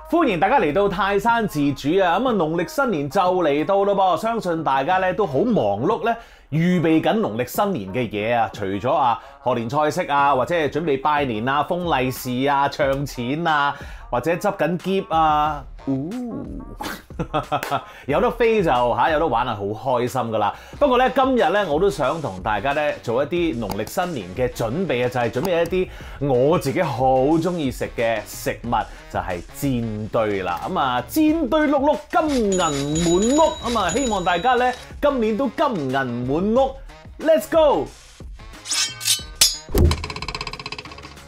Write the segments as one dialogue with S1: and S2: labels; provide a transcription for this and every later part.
S1: 歡迎大家嚟到泰山自主啊！咁啊，農曆新年就嚟到咯噃，相信大家咧都好忙碌咧，預備緊農曆新年嘅嘢啊！除咗賀年菜式啊，或者係準備拜年啊、封利是啊、唱錢啊，或者執緊篋啊，有得飛就有得玩係好開心噶啦。不過咧，今日咧我都想同大家咧做一啲農曆新年嘅準備啊，就係準備一啲我自己好中意食嘅食物，就係煎堆啦。咁啊，煎堆碌碌，金銀滿屋。咁啊，希望大家咧今年都金銀滿屋。Let's go！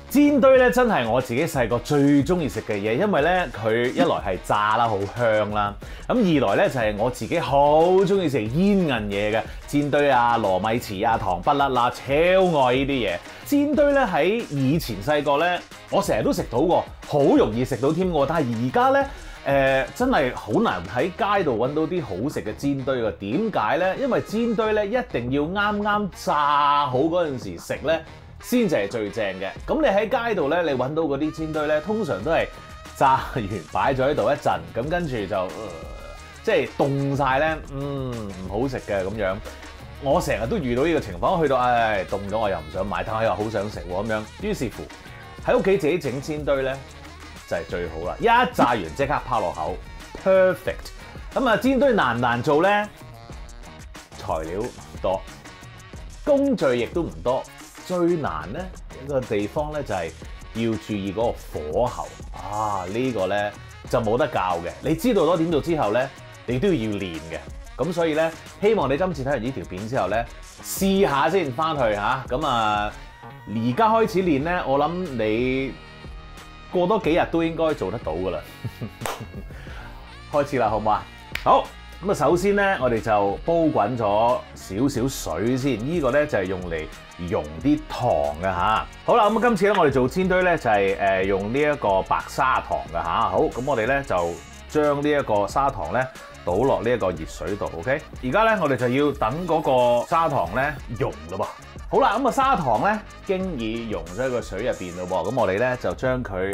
S1: 煎堆咧真係我自己細個最中意食嘅嘢，因為咧佢一來係炸啦，好香啦；咁二來咧就係我自己好中意食煙韌嘢嘅煎堆啊、糯米糍啊、糖不甩啦，超愛呢啲嘢。煎堆咧喺以前細個咧，我成日都食到喎，好容易食到添喎。但係而家咧真係好難喺街度揾到啲好食嘅煎堆㗎。點解咧？因為煎堆咧一定要啱啱炸好嗰陣時食咧，先至係最正嘅。咁你喺街度咧，你揾到嗰啲煎堆咧，通常都係炸完擺咗喺度一陣，咁跟住就即係凍晒咧，唔好食嘅咁樣。我成日都遇到呢個情況，去到凍咗我又唔想買，但我又好想食喎咁樣。於是乎喺屋企自己整煎堆咧就係最好啦，一炸完即刻拋落口 ，perfect。咁啊，煎堆難唔難做咧？材料唔多，工序亦都唔多。最難咧一個地方咧就係要注意嗰個火候呢個咧就冇得教嘅。你知道咗點做之後咧，你都要練嘅。咁所以咧，希望你今次睇完呢條片之後咧，試下先翻去嚇。咁而家開始練咧，我諗你過多幾日都應該做得到噶啦。開始啦，好唔好啊？好。咁啊，首先咧，我哋就煲滾咗少少水先。呢個咧就係用嚟溶啲糖嘅嚇。好啦，咁今次咧我哋做煎堆咧就係用呢一個白砂糖嘅嚇。好，咁我哋咧就將呢一個砂糖咧倒落呢一個熱水度。OK， 而家咧我哋就要等嗰個砂糖咧溶咯噃。好啦，咁啊砂糖咧經已溶咗喺個水入邊咯噃。咁我哋咧就將佢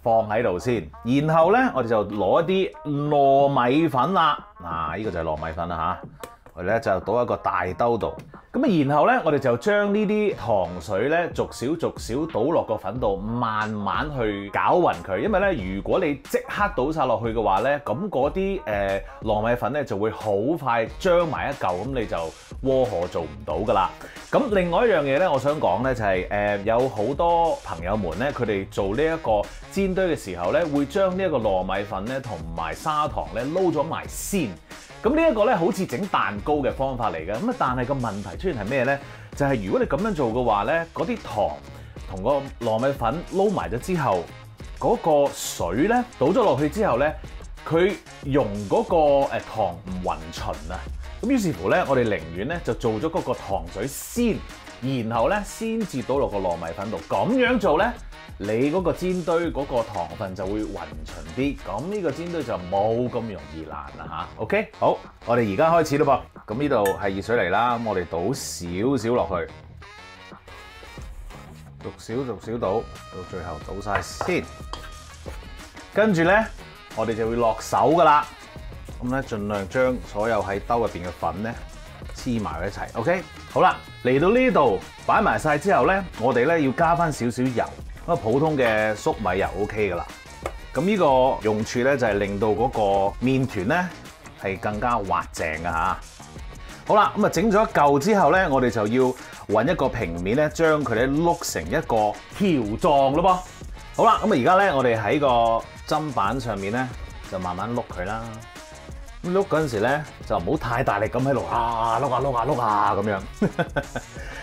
S1: 放喺度先，然後咧我哋就攞一啲糯米粉啦，呢個就係糯米粉啦嚇，我哋咧就倒一個大兜度，咁啊然後咧我哋就將呢啲糖水咧逐少倒落個粉度，慢慢去攪勻佢，因為咧如果你即刻倒晒落去嘅話咧，咁嗰啲糯米粉咧就會好快漿埋一嚿，咁你就窩河做唔到噶啦。咁另外一樣嘢咧，我想講咧就係有好多朋友們咧，佢哋做呢一個煎堆嘅時候咧，會將呢一個糯米粉咧同埋砂糖咧撈咗埋先。咁呢一個咧好似整蛋糕嘅方法嚟嘅，咁啊但係個問題出現係咩咧？就係如果你咁樣做嘅話咧，嗰啲糖同個糯米粉撈埋咗之後，嗰個水咧倒咗落去之後咧，佢溶嗰個糖唔勻循啊。咁於是乎咧，我哋寧願咧就做咗嗰個糖水先，然後咧先至倒落個糯米粉度。咁樣做咧，你嗰個煎堆嗰個糖分就會勻循啲，咁呢個煎堆就冇咁容易爛啦嚇。OK， 好，我哋而家開始咯噃。咁呢度係熱水嚟啦，咁我哋倒少少落去，逐少倒，到最後倒晒先。跟住咧，我哋就會落手噶啦。咁咧，盡量將所有喺兜入邊嘅粉咧黐埋一齊。OK， 好啦，嚟到呢度擺埋晒之後咧，我哋咧要加翻少少油，咁普通嘅粟米油 OK 噶啦。咁呢個用處咧就係令到嗰個麵團咧係更加滑淨嘅嚇。好啦，咁啊整咗一嚿之後咧，我哋就要揾一個平面咧，將佢咧碌成一個條狀咯噃。好啦，咁啊而家咧我哋喺個砧板上面咧就慢慢碌佢啦。咁碌嗰陣時咧，就唔好太大力咁喺度碌下咁樣。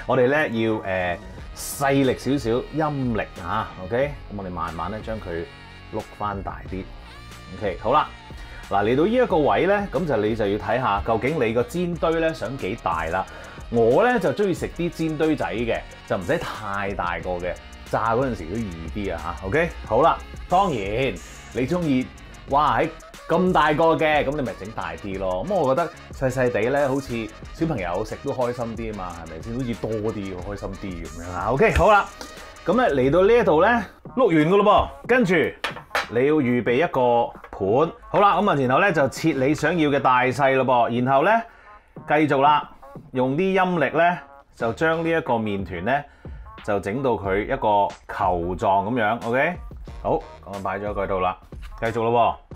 S1: 我哋咧要細力少少，陰力嚇 ，OK。咁我哋慢慢咧將佢碌翻大啲。OK， 好啦，嗱嚟到呢一個位咧，咁你就要睇下究竟你個煎堆咧想幾大啦。我咧就中意食啲煎堆仔嘅，就唔使太大個嘅，炸嗰陣時都易啲啊嚇。OK， 好啦，當然你中意哇喺咁大個嘅，咁你咪整大啲咯。咁我覺得細細地咧，好似小朋友食都開心啲啊嘛，係咪先？好似多啲，開心啲咁樣啊。OK， 好啦，咁咧嚟到呢一度咧，碌完噶咯噃，跟住你要預備一個盤。好啦，咁啊，然後咧就切你想要嘅大細咯噃，然後咧繼續啦，用啲陰力咧就將呢一個麵團咧就整到佢一個球狀咁樣 ，OK？ 好，咁啊擺咗喺度啦，繼續咯喎。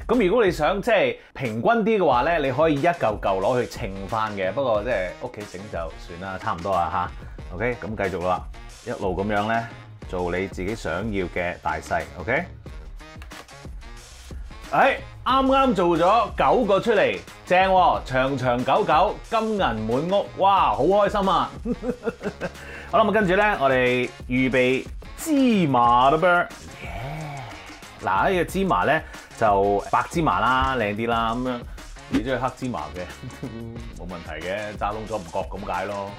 S1: 咁如果你想即係平均啲嘅話咧，你可以一嚿嚿攞去稱翻嘅。不過即係屋企整就算啦，差唔多啦嚇。OK，咁繼續啦，一路咁樣咧做你自己想要嘅大細。OK， 啱啱做咗9個出嚟，正喎，長長久久，金銀滿屋，哇，好開心啊！好啦，咁跟住咧，我哋預備芝麻啦噃。嗱，呢個芝麻咧就白芝麻啦，靚啲啦，咁樣你中意黑芝麻嘅冇問題嘅，揸燶咗唔覺咁解咯。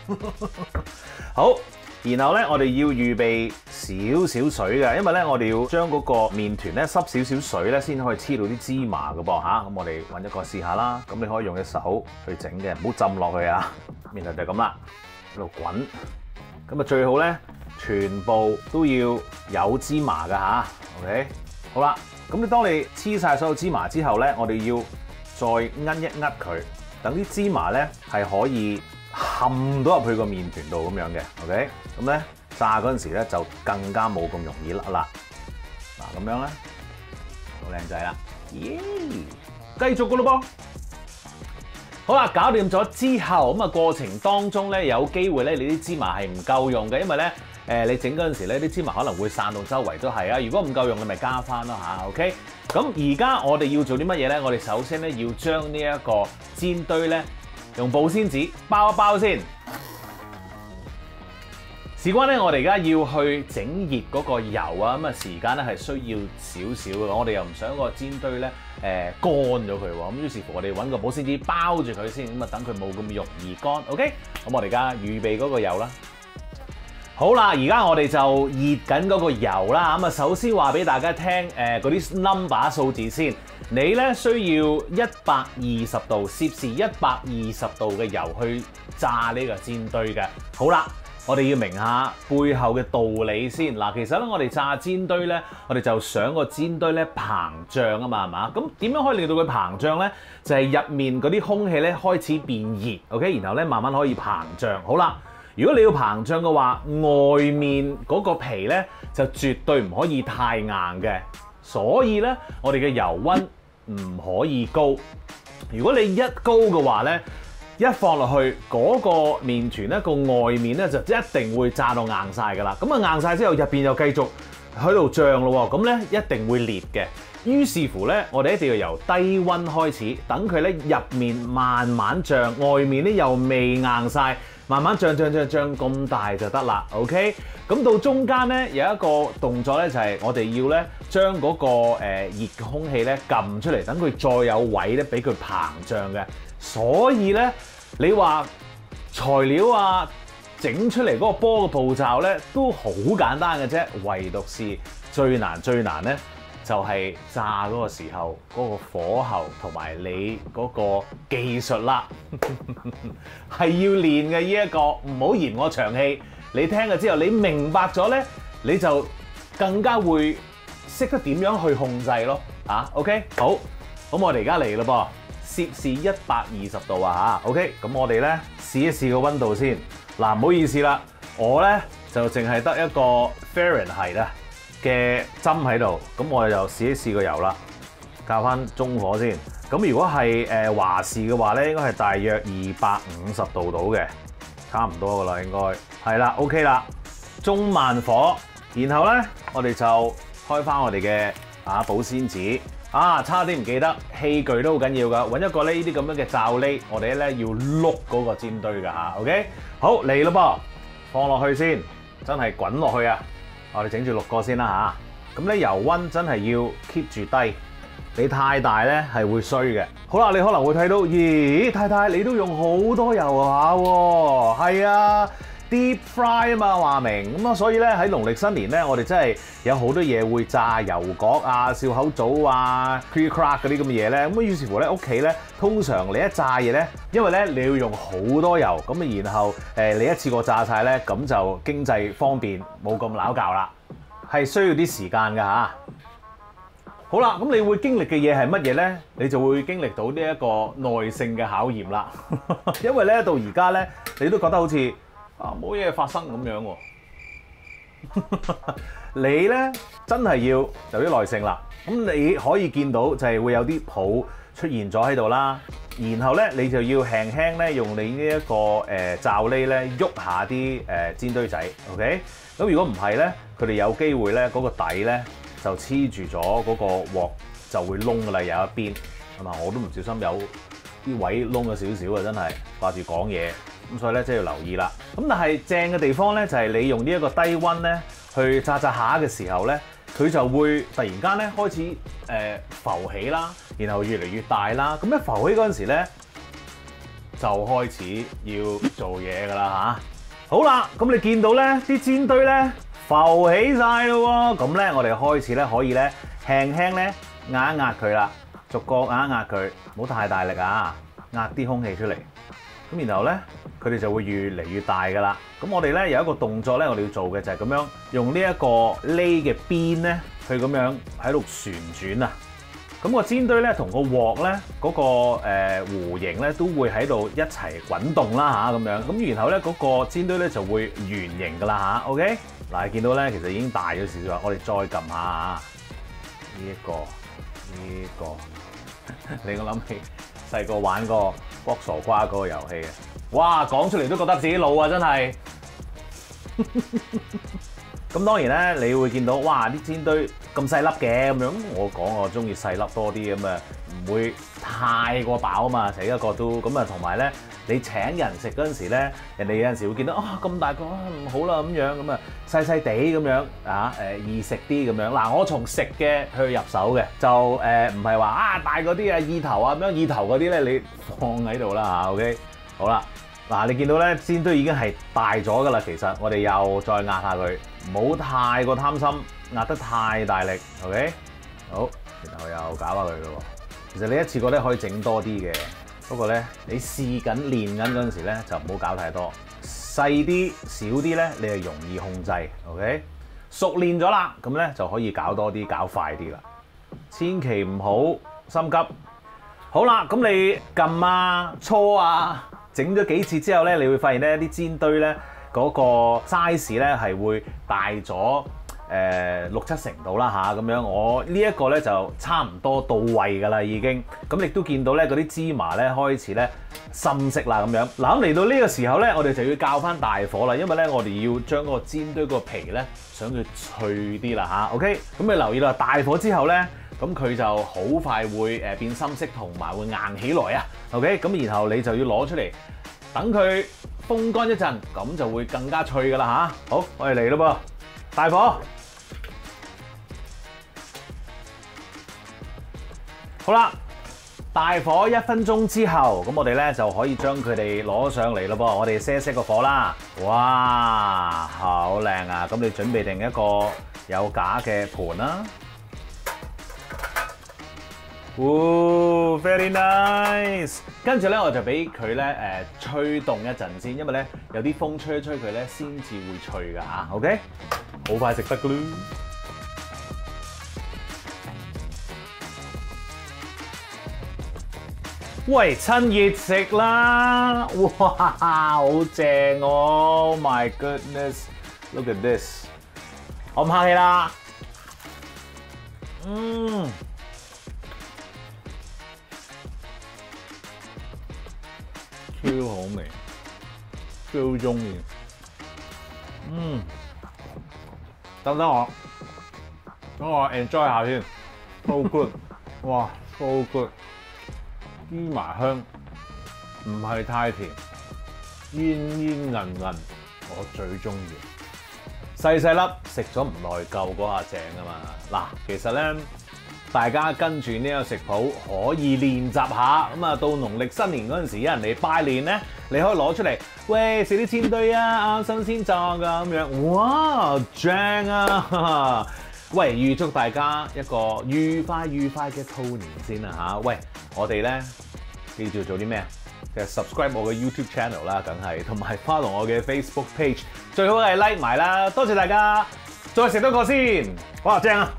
S1: 好，然後咧我哋要預備少少水嘅，因為咧我哋要將嗰個麵團咧濕少少水咧先可以黐到啲芝麻嘅噃嚇。咁我哋揾一個試下啦。咁你可以用隻手去整嘅，唔好浸落去啊。麵團就係咁啦，喺度滾。咁啊最好咧全部都要有芝麻嘅嚇。OK。好啦，咁你當你黐晒所有芝麻之後咧，我哋要再扼一扼佢，等啲芝麻咧係可以冚到入去個麵團度咁樣嘅 ，OK？ 咁咧炸嗰陣時咧就更加冇咁容易甩啦。嗱，咁樣咧好靚仔啦，耶！繼續噶咯噃。好啦，搞掂咗之後，咁啊過程當中咧有機會咧你啲芝麻係唔夠用嘅，因為咧。你整嗰陣時咧，啲芝麻可能會散到周圍都係啊！如果唔夠用，你咪加翻咯嚇。OK， 咁而家我哋要做啲乜嘢咧？我哋首先咧要將呢一個煎堆咧用保鮮紙包一包先。事關咧，我哋而家要去整熱嗰個油啊，咁啊時間咧係需要少少嘅。我哋又唔想個煎堆咧乾咗佢喎，咁於是乎我哋揾個保鮮紙包住佢先，咁啊等佢冇咁容易乾。OK， 咁我哋而家預備嗰個油啦。好啦，而家我哋就熱緊嗰個油啦。咁啊，首先話俾大家聽，嗰啲 number 數字先。你咧需要120度攝氏120度嘅油去炸呢個煎堆嘅。好啦，我哋要明下背後嘅道理先。嗱，其實咧我哋炸煎堆咧，我哋就想個煎堆咧膨脹啊嘛，係嘛？咁點樣可以令到佢膨脹咧？就係入面嗰啲空氣咧開始變熱 ，OK， 然後咧慢慢可以膨脹。好啦。如果你要膨脹嘅話，外面嗰個皮咧就絕對唔可以太硬嘅，所以咧我哋嘅油溫唔可以高。如果你一高嘅話咧，一放落去嗰個麵團咧個外面咧就一定會炸到硬晒㗎啦。咁啊硬晒之後，入邊又繼續喺度脹咯喎，咁咧一定會裂嘅。於是乎咧，我哋一定要由低溫開始，等佢咧入面慢慢脹，外面咧又未硬晒。慢慢漲咁大就得啦 ，OK？ 咁到中間咧有一個動作咧，就係我哋要咧將嗰個熱空氣咧撳出嚟，等佢再有位咧俾佢膨脹嘅。所以咧，你話材料啊整出嚟嗰個波嘅步驟咧都好簡單嘅啫，唯獨是最難咧。就係炸嗰個時候嗰個火候同埋你嗰個技術啦，係要練嘅呢一個，唔好嫌我長氣。你聽咗之後，你明白咗咧，你就更加會識得點樣去控制咯。OK， 好，咁我哋而家嚟咯噃，攝氏120度啊嚇。OK，咁我哋咧試一試個溫度先。嗱，唔好意思啦，我咧就淨係得一個 Fahrenheit 啦。嘅針喺度，咁我哋就試一試個油啦，校翻中火先。咁如果係華氏嘅話咧，應該係大約250度到嘅，差唔多噶啦，應該係啦 ，OK 啦，中慢火，然後咧我哋就開翻我哋嘅保鮮紙差啲唔記得器具都好緊要噶，揾一個呢啲咁樣嘅罩呢，我哋咧要碌嗰個煎堆噶，OK， 好嚟咯噃，放落去先，真係滾落去啊！我哋整住6個先啦嚇，咁咧油溫真係要 keep 住低，你太大咧係會衰嘅。好啦，你可能會睇到，咦，太太你都用好多油下喎，係啊 ，deep fry 啊嘛話明，咁啊所以咧喺農曆新年咧，我哋真係有好多嘢會炸油角啊、笑口棗啊、crack 嗰啲咁嘅嘢咧，咁於是乎咧屋企咧通常你一炸嘢咧，因為咧你要用好多油，咁啊然後你一次過炸晒咧，咁就經濟方便，冇咁撈教啦，係需要啲時間㗎嚇。好啦，咁你會經歷嘅嘢係乜嘢咧？你就會經歷到呢一個耐性嘅考驗啦。因為咧到而家咧，你都覺得好似冇嘢發生咁樣喎。你咧真係要有啲耐性啦。咁你可以見到就係會有啲泡出現咗喺度啦。然後咧你就要輕輕咧用你呢一個罩呢咧喐下啲煎堆仔 ，OK？ 咁如果唔係咧，佢哋有機會咧嗰個底咧就黐住咗嗰個鑊就會燶噶啦，有一邊係嘛？我都唔小心有啲位燶咗少少啊，真係掛住講嘢咁，所以咧即係要留意啦。咁但係正嘅地方咧就係你用呢一個低溫咧去炸下嘅時候咧，佢就會突然間咧開始浮起啦，然後越嚟越大啦。咁一浮起嗰陣時咧，就開始要做嘢㗎啦嚇。好啦，咁你見到咧啲煎堆咧浮起晒咯喎，咁咧我哋開始咧可以咧輕輕咧壓一壓佢啦，逐個壓一壓佢，唔好太大力啊，壓啲空氣出嚟。咁然後咧佢哋就會越嚟越大㗎啦。咁我哋咧有一個動作咧，我哋要做嘅就係咁樣用呢一個呢嘅邊咧去咁樣喺度旋轉啊。咁個煎堆咧同個鑊咧嗰個弧形咧都會喺度一齊滾動啦嚇咁樣。咁然後咧嗰個煎堆咧就會圓形㗎啦嚇。OK， 嗱你見到咧其實已經大咗少少啦。我哋再撳下呢一個呢個，令我諗起細個玩個卜傻瓜嗰個遊戲啊！哇，講出嚟都覺得自己老啊，真係。咁當然咧，你會見到哇啲煎堆咁細粒嘅咁樣。我中意細粒多啲咁啊，唔會太過飽啊嘛，食一個都咁啊。同埋咧，你請人食嗰陣時咧，人哋有陣時會見到咁大個唔好啦咁樣，咁啊細細地咁樣易食啲咁樣。嗱，我從食嘅去入手嘅，就唔係話大嗰啲意頭啊咁樣，意頭嗰啲咧你放喺度啦嚇。OK， 好啦。嗱，你見到咧煎堆已經係大咗噶啦，其實我哋又再壓下佢，唔好太過貪心，壓得太大力 ，OK？ 好，然後又搞下佢咯。其實你一次過咧可以整多啲嘅，不過咧你試緊練緊嗰陣時咧就唔好搞太多，細啲少啲咧你係容易控制 ，OK？ 熟練咗啦，咁咧就可以搞多啲，搞快啲啦，千祈唔好心急。好啦，咁你撳啊、搓啊。整咗幾次之後咧，你會發現咧啲煎堆咧嗰個 size 咧係會大咗6-7成度啦嚇咁樣。我呢一個咧就差唔多到位㗎啦已經。咁亦都見到咧嗰啲芝麻咧開始咧深色啦咁樣。嗱，咁嚟到呢個時候咧，我哋就要校翻大火啦，因為咧我哋要將嗰個煎堆個皮咧想佢脆啲啦嚇。OK， 咁你留意啦，大火之後咧。咁佢就好快會變深色同埋會硬起來啊 ！OK， 咁然後你就要攞出嚟，等佢風乾一陣，咁就會更加脆噶啦嚇！好，我哋嚟咯噃，大火，好啦，大火1分鐘之後，咁我哋咧就可以將佢哋攞上嚟咯噃，我哋熄個火啦，哇，好靚啊！咁你準備定一個有架嘅盤啦。very nice。跟住咧，我就俾佢咧吹凍一陣先，因為咧有啲風吹一吹佢咧，先至會脆噶嚇。OK， 好快食得噶啦。喂，趁熱食啦！哇，好正哦 ！Oh my goodness，look at this。我唔客氣啦。超好味，超中意。等我 enjoy 下先。So good， 哇 ，so good。芝麻香，唔係太甜，煙煙韌韌，我最中意。細細粒食咗唔內疚嗰下正啊嘛。嗱，其實咧。大家跟住呢個食譜可以練習下，咁啊到農曆新年嗰陣時，有人嚟拜年咧，你可以攞出嚟，喂食啲煎堆啊，新鮮炸噶咁樣，哇正啊！喂，預祝大家一個愉快嘅兔年先啦嚇！喂，我哋咧記住做啲咩啊？其實 subscribe 我嘅 YouTube channel 啦，梗係，同埋 follow 我嘅 Facebook page， 最好係 like 埋啦，多謝大家，再食多個先，哇正啊！